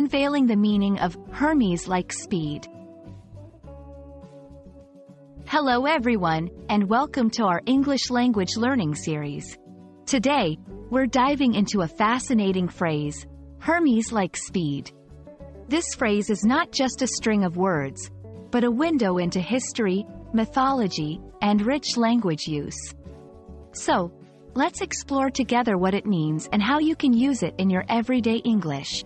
unveiling the meaning of Hermes-like speed. Hello everyone, and welcome to our English language learning series. Today, we're diving into a fascinating phrase, Hermes-like speed. This phrase is not just a string of words, but a window into history, mythology, and rich language use. So, let's explore together what it means and how you can use it in your everyday English.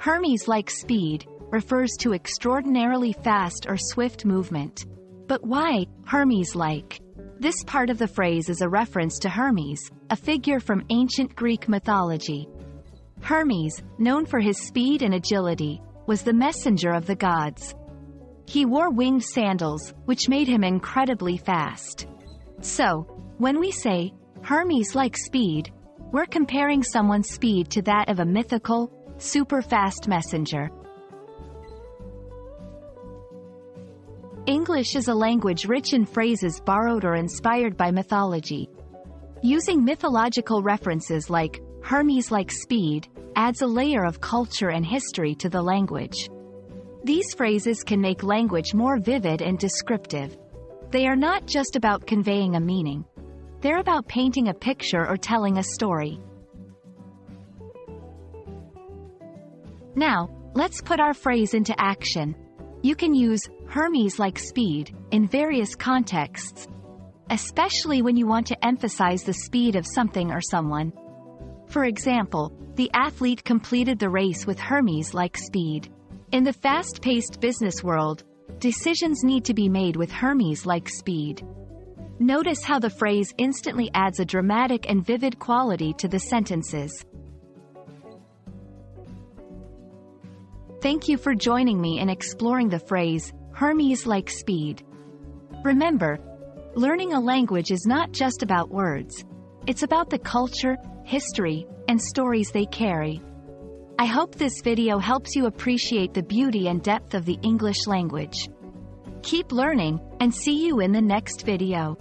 Hermes-like speed refers to extraordinarily fast or swift movement. But why Hermes-like? This part of the phrase is a reference to Hermes, a figure from ancient Greek mythology. Hermes, known for his speed and agility, was the messenger of the gods. He wore winged sandals, which made him incredibly fast. So, when we say Hermes-like speed, we're comparing someone's speed to that of a mythical, super-fast messenger. English is a language rich in phrases borrowed or inspired by mythology. Using mythological references like Hermes-like speed adds a layer of culture and history to the language. These phrases can make language more vivid and descriptive. They are not just about conveying a meaning. They're about painting a picture or telling a story. Now, let's put our phrase into action. You can use Hermes-like speed in various contexts, especially when you want to emphasize the speed of something or someone. For example, the athlete completed the race with Hermes-like speed. In the fast-paced business world, decisions need to be made with Hermes-like speed. Notice how the phrase instantly adds a dramatic and vivid quality to the sentences. Thank you for joining me in exploring the phrase, Hermes-like speed. Remember, learning a language is not just about words. It's about the culture, history, and stories they carry. I hope this video helps you appreciate the beauty and depth of the English language. Keep learning, and see you in the next video.